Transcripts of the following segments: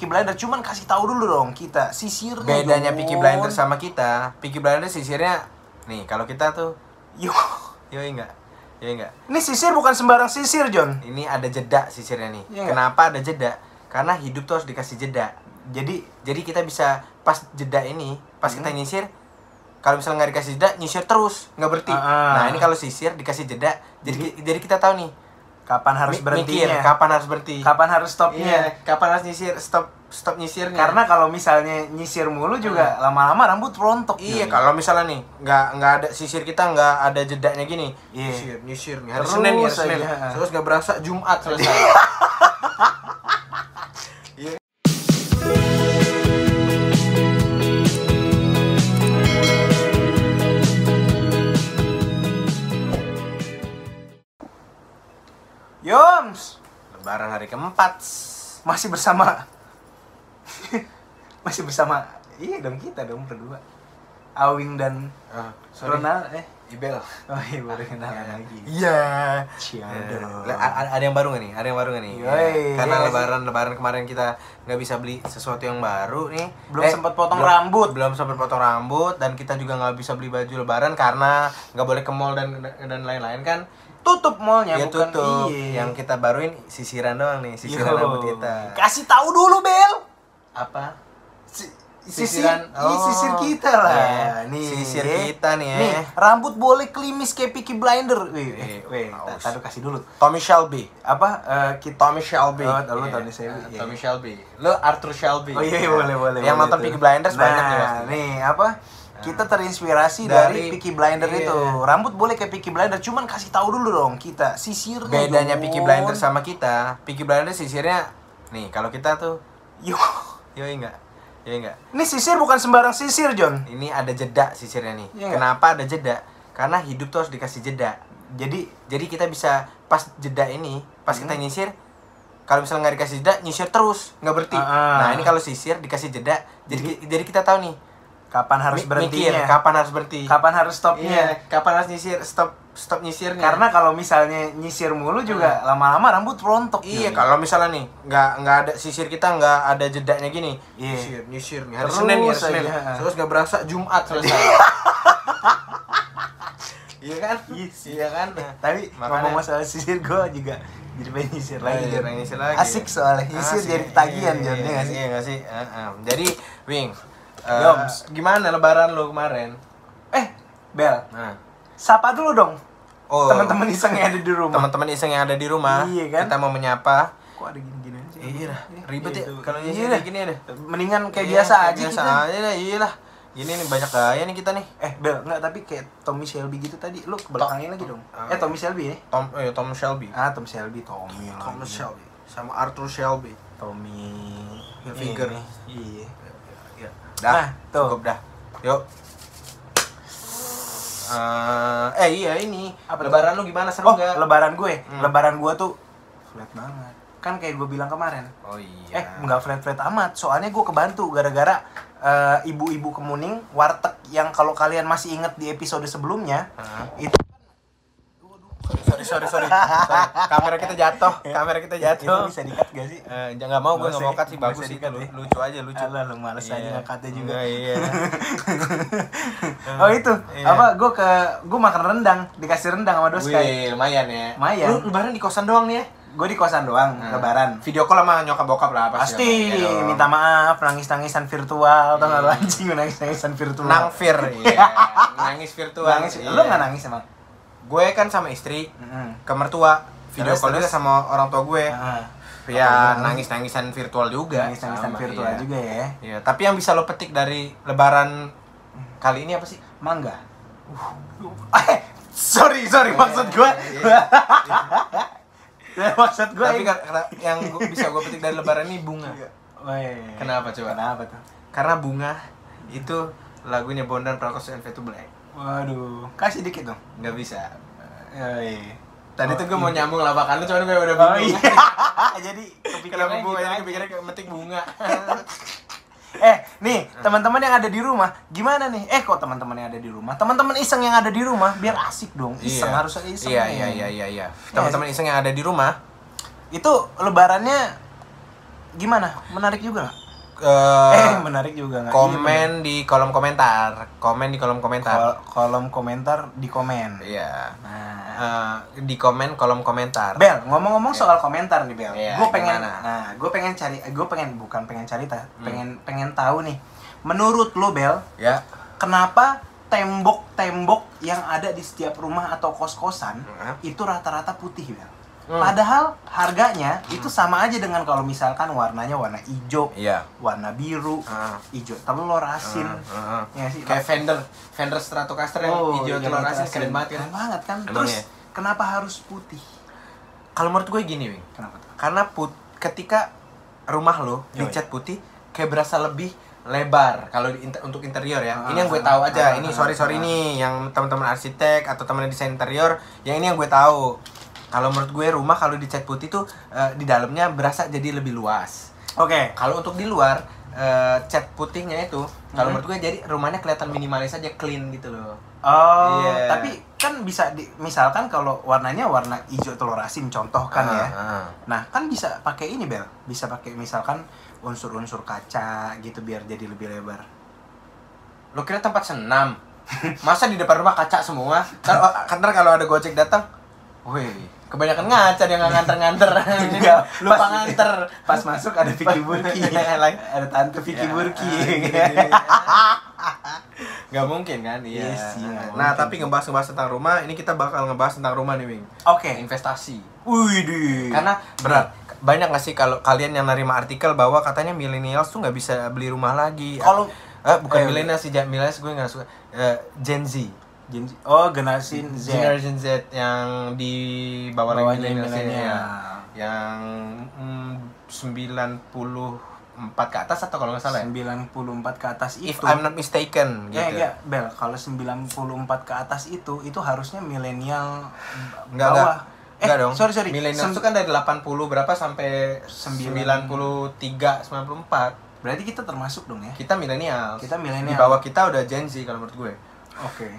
Peaky Blinders, cuman kasih tahu dulu dong kita sisirnya. Bedanya dong. Peaky Blinders sama kita, Peaky Blinders sisirnya nih, kalau kita tuh Yo. enggak. Ini sisir bukan sembarang sisir, John. Ini ada jeda sisirnya nih. Iya. Kenapa ada jeda? Karena hidup tuh harus dikasih jeda. Jadi kita bisa pas jeda ini, pas kita nyisir, kalau misalnya nggak dikasih jeda, nyisir terus, nggak berhenti. Nah ini kalau sisir dikasih jeda, jadi kita tahu nih Kapan harus berhentinya? kapan harus berhenti, Kapan harus stopnya? iya, kapan harus nyisir, stop nyisirnya. Karena kalau misalnya nyisir mulu juga lama-lama rambut rontok. Iya, John. kalau misalnya nih nggak ada sisir, kita nggak ada jedanya gini, Iya. nyisir nih hari Terus Senin aja. terus nggak berasa Jumat selesai. Yoms, Lebaran hari keempat. masih bersama iya dong, kita dong berdua, Awing dan Ronald. Ibel. Oh iya, baru kenalan lagi. Iya. Ciao. Ada yang baru nggak nih? Yoi, Karena iya sih. lebaran kemarin kita nggak bisa beli sesuatu yang baru nih. Belum sempat potong rambut. Belum sempat potong rambut, dan kita juga nggak bisa beli baju lebaran karena nggak boleh ke mall dan lain-lain kan. Tutup mallnya, Ya bukan. tutup. Iya. Yang kita baruin sisiran doang nih, sisiran Yo. rambut kita. Kasih tahu dulu, Bel. Apa? Sisir, Sisiran. sisir kita lah. Iya, Nih, sisir kita nih ya. Nih, rambut boleh klimis kayak Peaky Blinders. Wih, Taruh kasih dulu. Tommy Shelby. Apa? Tommy Shelby. Oh, lu Iya. Tommy Shelby, iya. Tommy Shelby. Lu Arthur Shelby. Oh iya, boleh. Yang nonton tuh. Peaky Blinders banyak nih Nah, pasti. nih apa? Kita terinspirasi Dari- dari Peaky Blinders iya. itu. Rambut boleh kayak Peaky Blinders, cuman kasih tahu dulu dong kita sisirnya. Bedanya dong. Peaky Blinders sama kita, Peaky Blinders sisirnya nih, kalau kita tuh Yo. enggak. Ini sisir bukan sembarang sisir, John. Ini ada jeda sisirnya nih. Iya. Kenapa ada jeda? Karena hidup tuh harus dikasih jeda. Jadi kita bisa pas jeda ini, pas kita nyisir, kalau misalnya nggak dikasih jeda, nyisir terus, nggak berhenti. Nah ini kalau sisir dikasih jeda, jadi kita tahu nih Kapan harus berhentinya? kapan harus berhenti, Kapan harus stopnya? iya, kapan harus nyisir, stop nyisirnya. Karena kalau misalnya nyisir mulu juga lama-lama rambut rontok. Iya, John. kalau misalnya nih nggak ada sisir, kita nggak ada jedanya gini, Iya. nyisir nih hari Terus Senin aja. terus nggak berasa Jumat selesai. Iya kan? Iya kan? Nah, Tapi makanya- ngomong masalah sisir, gue juga jadi pengen nyisir lagi. Iya, John. nyisir lagi. Asik soalnya nyisir Asik. jadi tagihan, John. Iya, Iya nggak sih? iya nggak sih? Jadi, Wing, Yoms. gimana lebaran lu kemarin? Bel, Nah, sapa dulu dong oh, teman-teman iseng yang ada di rumah. teman-teman iseng yang ada di rumah, Iya kan? kita mau menyapa. Kok ada gini-gini aja? Iya dah, ribet ya Gitu. kalau Iya nyisir dah. kayak gini ya. Mendingan kayak Iya, biasa kayak aja biasa kita. aja dah, iyalah. Gini nih banyak gaya nih kita nih. Bel, enggak, tapi kayak Tommy Shelby gitu tadi. Lu ke belakangin lagi dong. Tommy Shelby ya? Tom Shelby. Tom Shelby, Tommy. Tom lagi. Shelby sama Arthur Shelby. Tommy Hilfiger. ini. Iya. Ya. Dah, Nah, tuh. cukup dah. Yuk. Iya ini. Apa tuh? Lebaran lu gimana, seru Oh, enggak? lebaran gue. Lebaran gue tuh flat banget. Kan kayak gue bilang kemarin. Oh iya. Nggak flat-flat amat. Soalnya gue kebantu gara-gara ibu-ibu Kemuning, warteg yang kalau kalian masih inget di episode sebelumnya, itu Sorry. Kamera kita jatuh. itu bisa di-cut gak sih? Jangan mau, gue Nggak nggak mau usah- cut sih, nggak bagus usah sih. di-cut ya. Lucu aja, lucu. Alah, lu males aja nge-cut-nya juga. Iya. Oh itu, Iya. apa? Gue makan rendang, dikasih rendang sama Doskai. Wih, lumayan ya. Lumayan. Lu lebaran di kosan doang nih ya? Gue di kosan doang, lebaran. Video call sama nyokap bokap lah pasti. Pasti Iya dong. minta maaf, nangis-nangisan virtual, tau gak lu anjing nangis-nangisan virtual. Nangfir, iya. Nangis virtual. Nangis, Iya. lu gak nangis emang? Gue kan sama istri Mm-mm. ke mertua, video Terus, call juga terus? sama orang tua gue. Ah, Ya, nangis-nangisan virtual juga. nangis-nangisan Sama, virtual iya. juga ya. Iya, tapi yang bisa lo petik dari lebaran kali ini apa sih? Mangga. Sorry maksud gue. Maksud gue Tapi yang bisa gue petik dari lebaran ini bunga. Weh. Kenapa coba? Kenapa tuh? Karena bunga itu lagunya Bondan Prakoso and Fade to Black. Waduh, kasih dikit dong. Nggak bisa. Tadi Tadi tuh gue mau nyambung lawakan lu, cuman gue udah Oh bingung. iya. Jadi Kenapa kepikirannya bunga? gitu Jadi aja. kepikirannya kayak metik bunga. Nih, teman-teman yang ada di rumah, gimana nih? Kok teman-teman yang ada di rumah? Teman-teman iseng yang ada di rumah, biar asik dong. Iseng harus iseng. Iya. Teman-teman iseng yang ada di rumah, Itu lebarannya gimana? Menarik juga nggak? Menarik juga nggak? Komen di kolom komentar. Komen di kolom komentar. Kolom komentar di komen. Iya. Nah, di komen kolom komentar. Bel, ngomong-ngomong soal komentar nih Bel. Iya, Gue pengen, gimana? pengen tahu nih. Menurut lo Bel, Ya. kenapa tembok-tembok yang ada di setiap rumah atau kos-kosan itu rata-rata putih Bel? Padahal harganya itu sama aja dengan kalau misalkan warnanya warna hijau, Iya. warna biru, hijau telur asin, ya sih. Kayak Fender Stratocaster yang hijau telur asin keren banget kan? Keren banget kan? Emang Terus ya? kenapa harus putih? Kalau menurut gue gini, Wing. Kenapa tuh? Karena ketika rumah lo dicat putih kayak berasa lebih lebar kalau untuk interior ya. Ini yang gue tahu aja. Ini sorry nih yang teman-teman arsitek atau teman desain interior, yang ini yang gue tahu. Kalau menurut gue rumah kalau dicat putih tuh di dalamnya berasa jadi lebih luas. Oke. Kalau untuk di luar cat putihnya itu, kalau menurut gue jadi rumahnya kelihatan minimalis aja, clean gitu loh. Oh, tapi kan bisa misalkan kalau warnanya warna hijau telur asin contoh kan ya. Nah, kan bisa pakai ini Bel. Bisa pakai misalkan unsur-unsur kaca gitu biar jadi lebih lebar. Lo kira tempat senam? Masa di depan rumah kaca semua? Ntar kalau ada Gojek datang, wih, kebanyakan ngaca dia nggak nganter-nganter. Lupa nganter. Pas masuk ada Vicky Burki. Ada tante Vicky Burki. Gak mungkin kan? Iya. Yes, Nah, tapi ngebahas tentang rumah, ini kita bakal ngebahas tentang rumah nih, Wing. Oke. Investasi. Wih, Karena berat. Banyak gak sih kalau kalian yang nerima artikel bahwa katanya millennials tuh nggak bisa beli rumah lagi? Kalau bukan millennials sih, millennials gue nggak suka. Gen Z. Oh, generasi Z. Generation Z yang di bawah lagi millennials ya. Yang 94 ke atas atau kalau nggak salah ya? 94 ke atas itu. If I'm not mistaken gitu. Ya, Bel, kalau 94 ke atas itu harusnya milenial Enggak dong. Sorry. Milenial itu kan dari 80 berapa sampai 93, 94. Berarti kita termasuk dong ya? Kita milenial. Kita milenial. Di bawah kita udah Gen Z kalau menurut gue. Oke.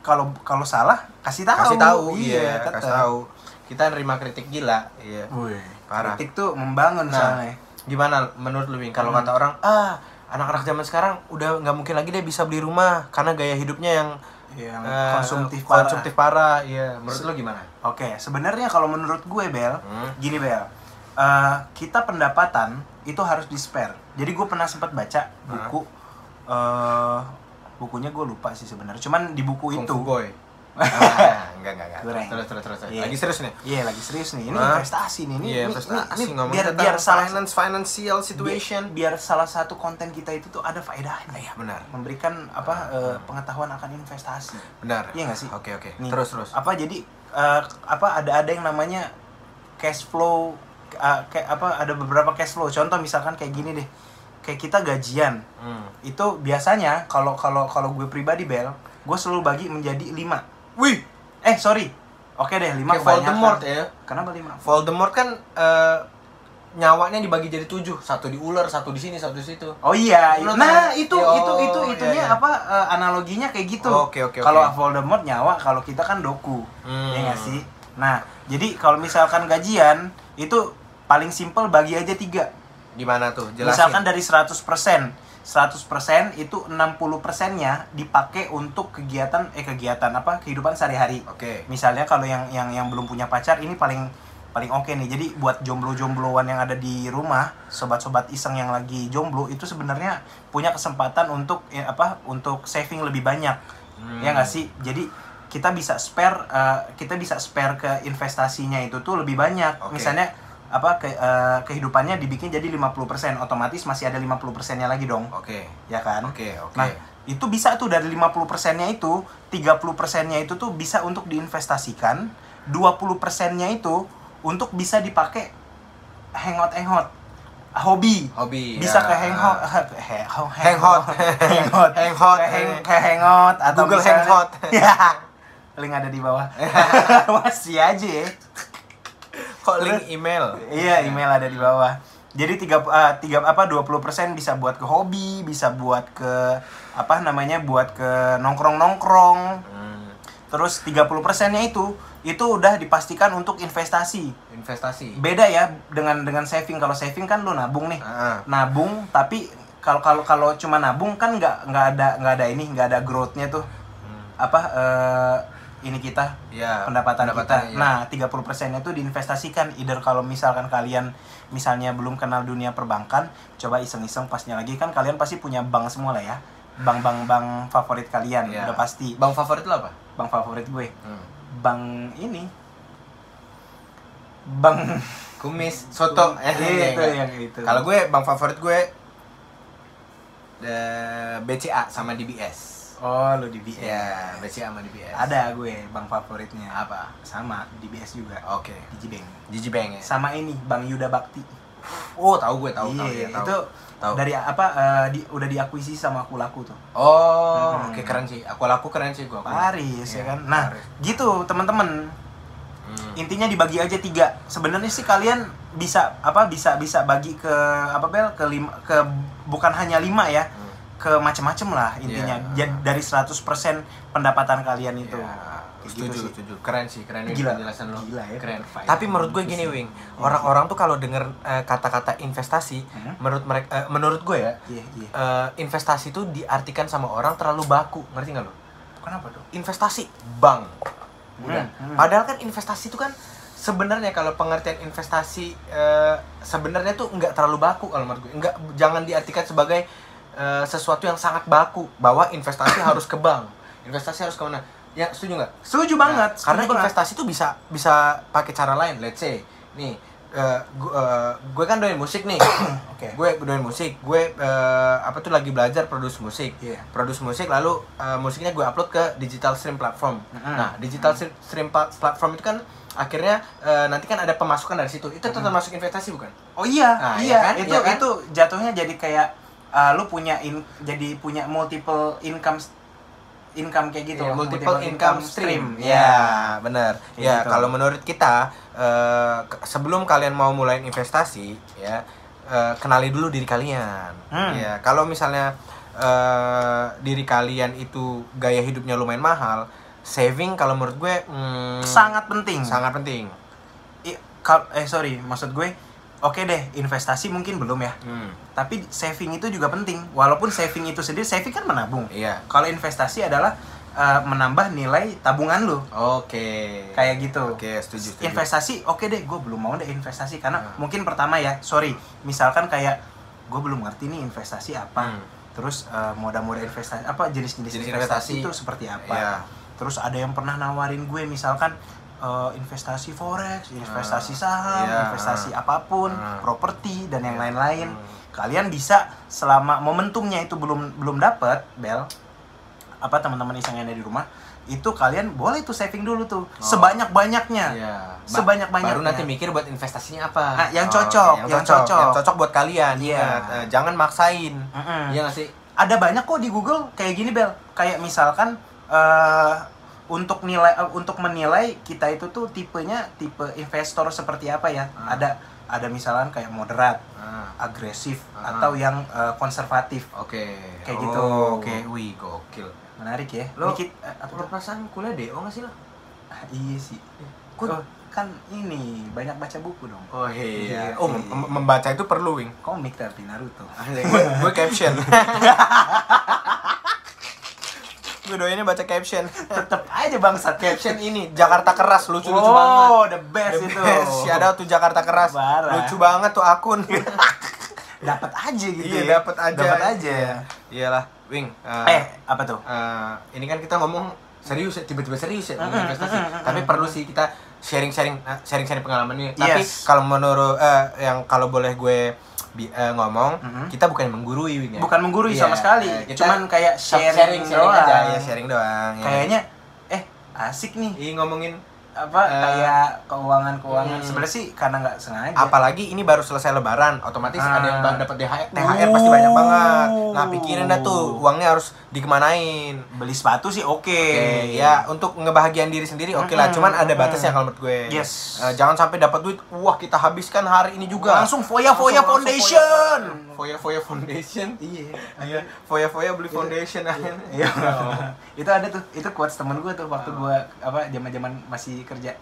Kalau salah kasih tahu. Kasih tahu. Iya, kasih tahu. Kita nerima kritik gila. Iya. Wih, parah. Kritik tuh membangun soalnya. Gimana menurut lu, Wing? Kalau kata orang, anak-anak zaman sekarang udah nggak mungkin lagi deh bisa beli rumah karena gaya hidupnya yang konsumtif parah. Iya, menurut lu gimana? Oke, sebenarnya kalau menurut gue Bel, gini Bel, kita pendapatan itu harus di-spare. Jadi gue pernah sempat baca buku, bukunya gue lupa sih sebenarnya. Cuman di buku Kung itu. Fu Boy. Enggak. Terus. Yeah. Lagi serius nih? Iya, lagi serius nih. Ini investasi nih. Ini investasi, ngomong biar financial situation. Biar salah satu konten kita itu tuh ada faedahnya. Iya, benar. Memberikan pengetahuan akan investasi. Benar. Iya nggak sih? Oke. Nih, Terus. Jadi ada yang namanya cash flow, ada beberapa cash flow. Contoh misalkan kayak gini deh. Kayak kita gajian. Itu biasanya kalau gue pribadi Bel, gue selalu bagi menjadi 5. Wih, sorry. Oke deh, 5 kayak Voldemort ya. Kenapa 5? Voldemort kan nyawanya dibagi jadi 7. Satu di ular, satu di sini, satu di situ. Oh iya. Nah, itunya analoginya kayak gitu. Oke. Kalau Voldemort nyawa, kalau kita kan doku. Ya nggak sih? Nah, jadi kalau misalkan gajian itu paling simple bagi aja 3. Gimana tuh? Jelasin. Misalkan dari 100% itu 60%-nya dipakai untuk kegiatan kehidupan sehari-hari. Oke. Misalnya kalau yang belum punya pacar, ini paling oke nih. Jadi buat jomblo-jombloan yang ada di rumah, sobat-sobat iseng yang lagi jomblo itu sebenarnya punya kesempatan untuk saving lebih banyak. Ya nggak sih? Jadi kita bisa spare ke investasinya itu tuh lebih banyak. Okay. Misalnya kehidupannya dibikin jadi 50%, otomatis masih ada 50%-nya lagi dong. Oke. Ya kan? Oke. Nah, itu bisa tuh dari 50%-nya itu, 30%-nya itu tuh bisa untuk diinvestasikan, 20%-nya itu untuk bisa dipakai hangout. Hobi. Bisa ke hangout atau Google Hangout. Ya. Link ada di bawah. Masih aja ya. Kok link email? Iya, email ada di bawah. Jadi 20% bisa buat ke hobi, bisa buat ke buat ke nongkrong. Terus 30%-nya itu udah dipastikan untuk investasi. Beda ya dengan saving. Kalau saving kan lu nabung nih. Nabung, tapi kalau cuma nabung kan nggak ada growth-nya tuh. Ini kita pendapatan kita. Ya. Nah, 30%-nya itu diinvestasikan. Either kalau misalkan kalian misalnya belum kenal dunia perbankan, coba iseng-iseng pasnya lagi, kan kalian pasti punya bank semua lah ya. Bank favorit kalian, udah pasti. Bank favorit lo apa? Bank favorit gue. Bank ini. Bank Kumis, soto. Itu yang itu. Kalau gue bank favorit gue BCA sama DBS. Oh, lu DBS. Ya, BCA sama DBS. Ada gue bank favoritnya. Apa? Sama DBS juga. Oke. Digibank ya. Sama ini Bank Yuda Bakti. Oh, tahu gue, tahu. Itu dari udah diakuisisi sama Akulaku tuh. Oh, oke, keren sih. Akulaku keren sih gua. Paris ya kan. Nah, gitu teman-teman. Intinya dibagi aja 3. Sebenarnya sih kalian bisa bagi ke bukan hanya 5 ya. Ke macam-macam lah intinya. Dari 100% pendapatan kalian itu. Setuju. Keren Gila. penjelasan lo. Gila ya. Keren. Tapi menurut gue gini, Wing. Orang-orang tuh kalau denger kata-kata investasi, menurut gue ya, investasi itu diartikan sama orang terlalu baku. Ngerti nggak lo? Kenapa tuh? Investasi bank. Padahal kan investasi itu kan sebenarnya, kalau pengertian investasi sebenarnya tuh nggak terlalu baku kalau menurut gue. Jangan diartikan sebagai sesuatu yang sangat baku bahwa investasi harus ke bank. Investasi harus ke mana? Ya, setuju nggak? Setuju banget. Karena investasi itu bisa pakai cara lain. Let's say, nih, gue kan doain musik nih. Oke. Gue doain musik. Gue lagi belajar produce musik. Produce musik, lalu musiknya gue upload ke digital stream platform. Nah, digital stream platform itu kan akhirnya nanti kan ada pemasukan dari situ. Itu termasuk investasi bukan? Oh iya, nah, iya. Kan? Itu jatuhnya jadi kayak lu punya multiple income kayak gitu. Multiple income stream. Ya, benar. Ya, gitu. Kalau menurut kita sebelum kalian mau mulai investasi, ya, kenali dulu diri kalian. Ya, kalau misalnya diri kalian itu gaya hidupnya lumayan mahal, saving kalau menurut gue sangat penting. Maksud gue oke deh, investasi mungkin belum ya. Tapi saving itu juga penting. Walaupun saving itu sendiri, saving kan menabung. Iya. Kalau investasi adalah menambah nilai tabungan lo. Oke. Kayak gitu. Oke, setuju. Investasi, oke deh, gue belum mau deh investasi karena mungkin pertama ya, misalkan kayak gue belum ngerti nih investasi apa. Terus moda-moda investasi apa, jenis-jenis investasi itu seperti apa. Iya. Terus ada yang pernah nawarin gue misalkan investasi forex, investasi saham, investasi apapun, properti dan yang lain-lain. Kalian bisa selama momentumnya itu belum dapat, teman-teman iseng yang ada di rumah, itu kalian boleh tuh saving dulu tuh sebanyak-banyaknya. Baru nanti mikir buat investasinya apa. Yang cocok buat kalian. Jangan maksain. Iya nggak sih? Ada banyak kok di Google kayak gini, Kayak misalkan untuk menilai kita itu tuh tipe investor seperti apa ya. Ada misalkan kayak moderat, agresif, atau yang konservatif. Oke. Kayak gitu. Oke, wih, gokil. Menarik ya. Lo perasaan kuliah DO nggak sih lo? Iya sih. Kan ini banyak baca buku dong. Oh iya. Membaca itu perlu, Wing. Komik tapi Naruto. Gue caption. Gue doainnya baca caption. Tetep aja bangsat caption ini Jakarta Keras, lucu banget. Oh, the best itu. Ada tuh Jakarta Keras. Parah. Lucu banget tuh akun. Dapat aja gitu. Iya, dapat aja. Iyalah, Wing. Apa tuh? Ini kan kita ngomong serius, tiba-tiba serius ya ngomong investasi. Tapi perlu sih kita sharing pengalamannya. Tapi kalau menurut kalau boleh gue ngomong, kita bukan menggurui, Wing, ya. Bukan menggurui sama sekali. Cuman kayak sharing aja, ya sharing doang. Kayaknya asik nih. Ngomongin kayak keuangan sebenarnya sih karena nggak sengaja. Apalagi ini baru selesai lebaran, otomatis ada yang dapat THR pasti banyak banget. Nah, pikirin dah tuh uangnya harus dikemanain. Beli sepatu sih oke. Ya untuk ngebahagiain diri sendiri oke lah, cuman ada batasnya kalau menurut gue. Yes. Jangan sampai dapat duit, wah kita habiskan hari ini juga. Langsung foya foundation. Foya foundation. Iya. Foya beli foundation aja. Iya. Itu ada tuh, itu quotes temen gue tuh waktu gue zaman-zaman masih kerja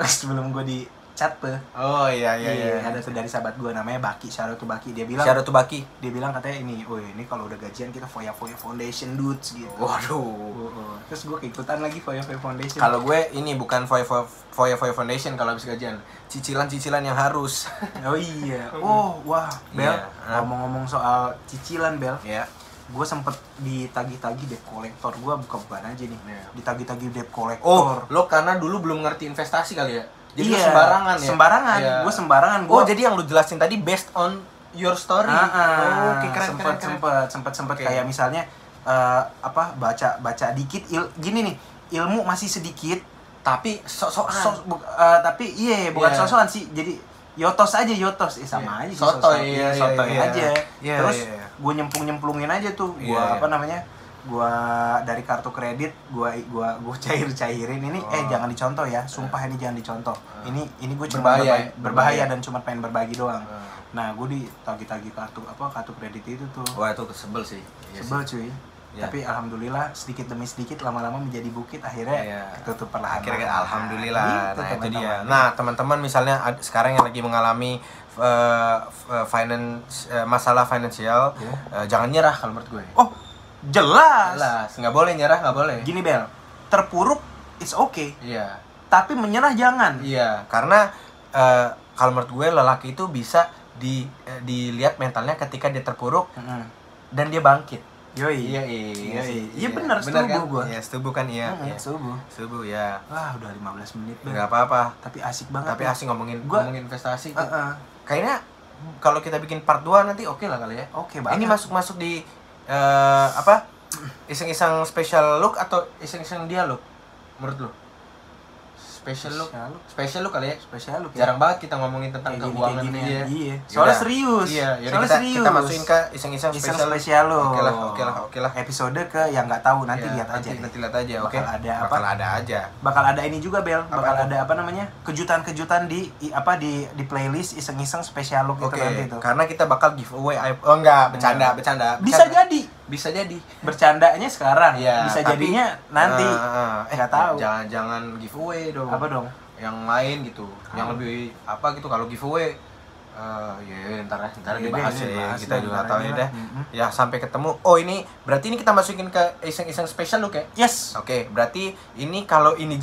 sebelum gue di chat tuh. Oh iya. Ada tuh dari sahabat gue namanya Baki, Syaratu Baki. Dia bilang katanya ini kalau udah gajian kita foya foundation dudes gitu. Waduh. Terus gue keikutan lagi foya foundation. Kalau gue ini bukan foya foundation kalau habis gajian, cicilan yang harus. Oh iya. Wah, Bel. Ngomong-ngomong soal cicilan, Bel. Iya. Gue sempet ditagih-tagih debt collector. Gue bukan aja nih. Ditagih-tagih debt collector. Oh, lo karena dulu belum ngerti investasi kali ya? Jadi iya, sembarangan ya? Gue sembarangan. Jadi yang lu jelasin tadi based on your story. Oke, keren. Sempet kayak misalnya baca dikit gini nih, ilmu masih sedikit tapi sok-sokan. Bukan sok-sokan sih. Jadi yotos aja sama aja sih sotoy aja. Terus gue nyemplungin aja tuh. Gue dari kartu kredit gue cairin ini. Jangan dicontoh ya, sumpah ini jangan dicontoh. Ini gue cuma berbahaya dan cuma pengen berbagi doang. Nah, gue ditagih-tagih kartu kredit itu tuh. Wah, itu sebel sih. Sebel cuy. Ya. Tapi alhamdulillah sedikit demi sedikit lama-lama menjadi bukit, akhirnya ketutup perlahan. Akhirnya alhamdulillah. Nah, itu dia. Nah, teman-teman misalnya sekarang yang lagi mengalami masalah finansial, jangan nyerah kalau menurut gue. Oh, jelas. Nggak boleh nyerah, nggak boleh. Gini Bel, terpuruk it's okay. Iya. Tapi menyerah jangan. Iya, karena kalau menurut gue lelaki itu bisa dilihat mentalnya ketika dia terpuruk dan dia bangkit. Iya benar, setuju kan? Gua. Iya, setuju kan iya. Setuju ya. Wah, udah 15 menit, Bel. Enggak apa-apa. Tapi asik banget. Tapi asik ngomongin investasi. Kayaknya kalau kita bikin part 2 nanti oke lah kali ya. Oke banget. Ini masuk di iseng-iseng special look atau iseng-iseng dialog menurut lu? Special look kali ya? Special look. Jarang banget kita ngomongin tentang keuangan dia. Iya. Soalnya serius. Iya, kita masukin ke iseng-iseng special look. Oke lah. Episode ke yang nggak tahu nanti lihat aja. Nanti lihat aja, oke. Bakal ada ini juga, Bel. Bakal ada kejutan-kejutan di playlist iseng-iseng special look itu nanti itu. Karena kita bakal giveaway. Oh enggak, bercanda. Bisa jadi. Bercandanya sekarang. Ya, bisa jadinya nanti. Nggak tahu. Jangan giveaway dong. Apa dong? Yang lain gitu. Yang lebih gitu kalau giveaway. Ntar dibahas ya. Kita juga tahu ya dah. Ya sampai ketemu. Oh ini berarti ini kita masukin ke iseng-iseng special look ya? Yes. Oke, berarti ini kalau ini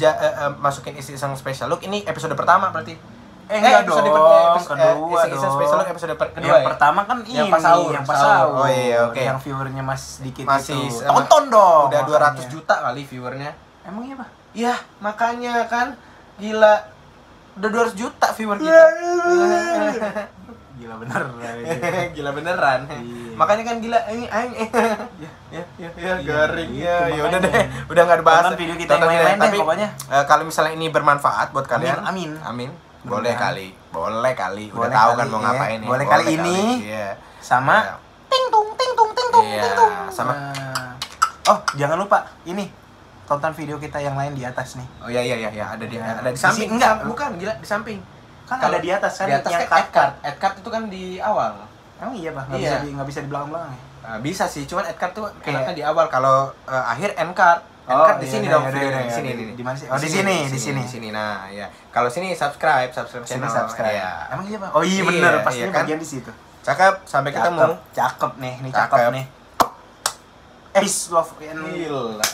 masukin iseng special look ini episode pertama berarti. Enggak dong, kedua dong. Special look episode kedua. Yang pertama kan ini yang pas sahur. Oh iya, oke. Yang viewernya masih sedikit itu. Tonton dong. Udah 200 juta kali viewernya. Emang iya, Pak? Iya, makanya kan gila. Udah 200 juta viewer kita. Gila bener. Gila beneran. Makanya kan gila ini garing ya. Ya udah deh, udah enggak dibahas. Tonton video kita yang lain deh pokoknya. Kalau misalnya ini bermanfaat buat kalian, amin. Boleh kali. Udah tahu kan mau ngapain nih. Boleh kali ini. Iya. Sama ting tung. Sama. Oh, jangan lupa ini. Tonton video kita yang lain di atas nih. Oh iya, ada di samping. Enggak, bukan, gila di samping. Kan ada di atas kan di atas yang ad card itu kan di awal. Emang iya, Pak? Enggak bisa di belakang-belakang ya? Bisa sih, cuman ad card tuh kayaknya di awal. Kalau akhir end card. End card di sini dong. Di sini. Di mana sih? Oh, di sini. Nah, ya. Kalau sini subscribe channel. Ya. Emang iya, Pak? Oh iya bener, pasti bagian di situ. Cakep, sampai ketemu. Cakep nih, ini cakep nih. Peace, love, and gila.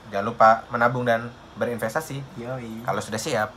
Jangan lupa menabung dan berinvestasi. Yoi. Kalau sudah siap.